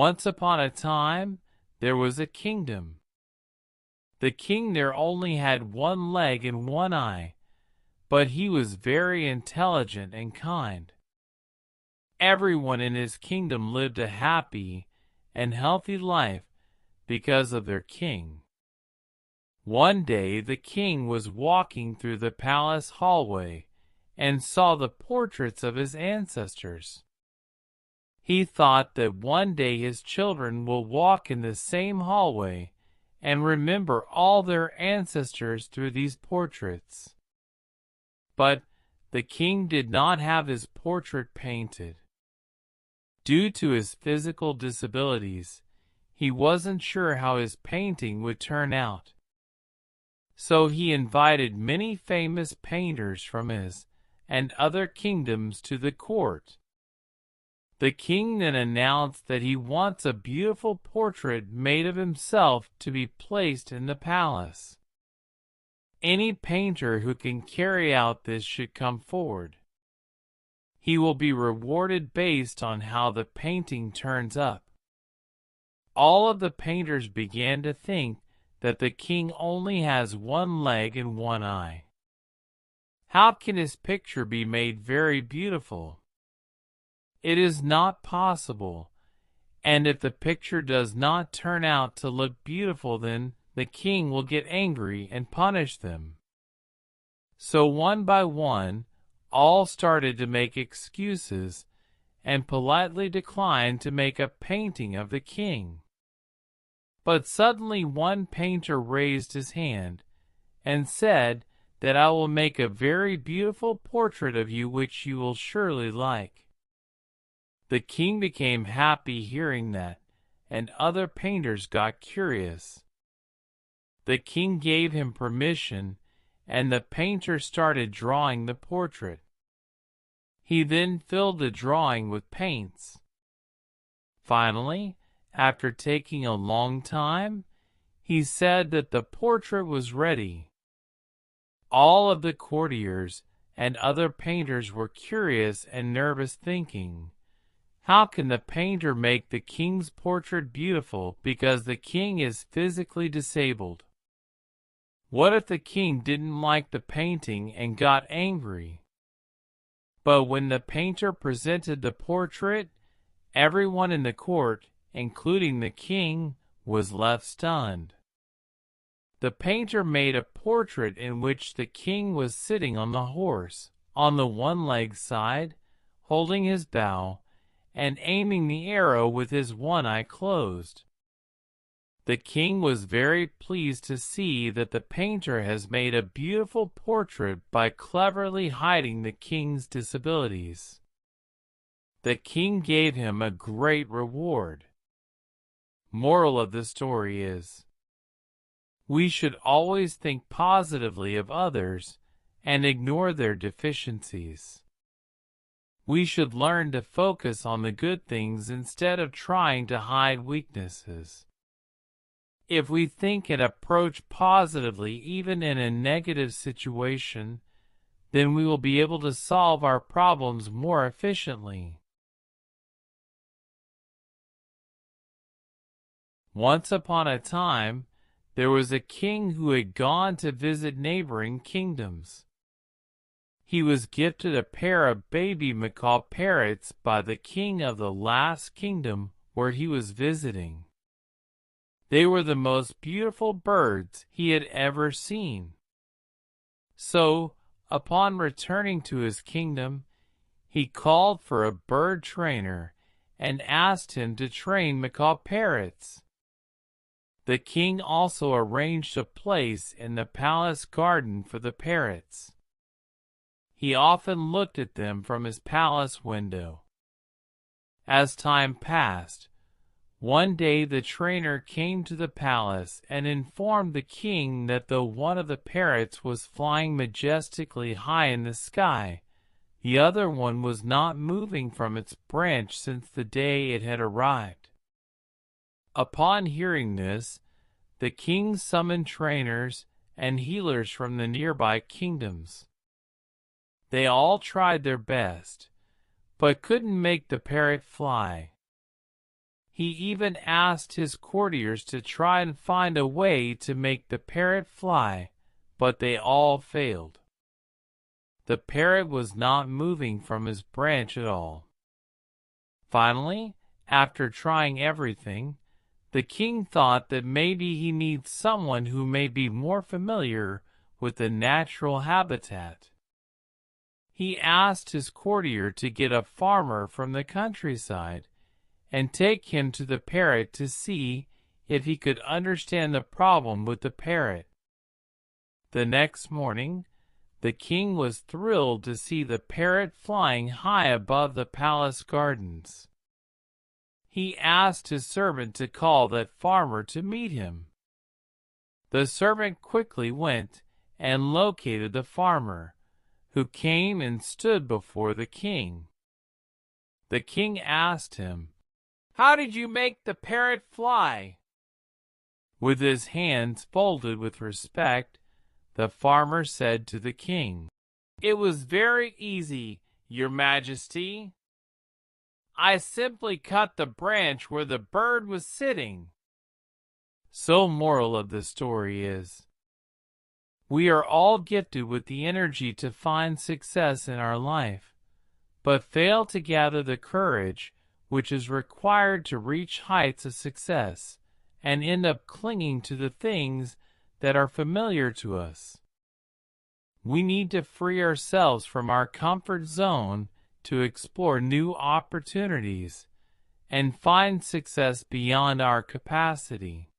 Once upon a time, there was a kingdom. The king there only had one leg and one eye, but he was very intelligent and kind. Everyone in his kingdom lived a happy and healthy life because of their king. One day the king was walking through the palace hallway and saw the portraits of his ancestors. He thought that one day his children will walk in the same hallway and remember all their ancestors through these portraits. But the king did not have his portrait painted. Due to his physical disabilities, he wasn't sure how his painting would turn out. So he invited many famous painters from his and other kingdoms to the court. The king then announced that he wants a beautiful portrait made of himself to be placed in the palace. Any painter who can carry out this should come forward. He will be rewarded based on how the painting turns up. All of the painters began to think that the king only has one leg and one eye. How can his picture be made very beautiful? It is not possible, and if the picture does not turn out to look beautiful, then the king will get angry and punish them. So one by one, all started to make excuses and politely declined to make a painting of the king. But suddenly one painter raised his hand and said that I will make a very beautiful portrait of you which you will surely like. The king became happy hearing that, and other painters got curious. The king gave him permission, and the painter started drawing the portrait. He then filled the drawing with paints. Finally, after taking a long time, he said that the portrait was ready. All of the courtiers and other painters were curious and nervous, thinking, how can the painter make the king's portrait beautiful because the king is physically disabled? What if the king didn't like the painting and got angry? But when the painter presented the portrait, everyone in the court, including the king, was left stunned. The painter made a portrait in which the king was sitting on the horse, on the one-legged side, holding his bow, and aiming the arrow with his one eye closed. The king was very pleased to see that the painter has made a beautiful portrait by cleverly hiding the king's disabilities. The king gave him a great reward. Moral of the story is, we should always think positively of others and ignore their deficiencies. We should learn to focus on the good things instead of trying to hide weaknesses. If we think and approach positively even in a negative situation, then we will be able to solve our problems more efficiently. Once upon a time, there was a king who had gone to visit neighboring kingdoms. He was gifted a pair of baby macaw parrots by the king of the last kingdom where he was visiting. They were the most beautiful birds he had ever seen. So, upon returning to his kingdom, he called for a bird trainer and asked him to train macaw parrots. The king also arranged a place in the palace garden for the parrots. He often looked at them from his palace window. As time passed, one day the trainer came to the palace and informed the king that though one of the parrots was flying majestically high in the sky, the other one was not moving from its branch since the day it had arrived. Upon hearing this, the king summoned trainers and healers from the nearby kingdoms. They all tried their best, but couldn't make the parrot fly. He even asked his courtiers to try and find a way to make the parrot fly, but they all failed. The parrot was not moving from his branch at all. Finally, after trying everything, the king thought that maybe he needs someone who may be more familiar with the natural habitat. He asked his courtier to get a farmer from the countryside and take him to the parrot to see if he could understand the problem with the parrot. The next morning, the king was thrilled to see the parrot flying high above the palace gardens. He asked his servant to call that farmer to meet him. The servant quickly went and located the farmer, who came and stood before the king. The king asked him, "How did you make the parrot fly?" With his hands folded with respect, the farmer said to the king, "It was very easy, Your Majesty. I simply cut the branch where the bird was sitting." So moral of the story is, we are all gifted with the energy to find success in our life, but fail to gather the courage which is required to reach heights of success and end up clinging to the things that are familiar to us. We need to free ourselves from our comfort zone to explore new opportunities and find success beyond our capacity.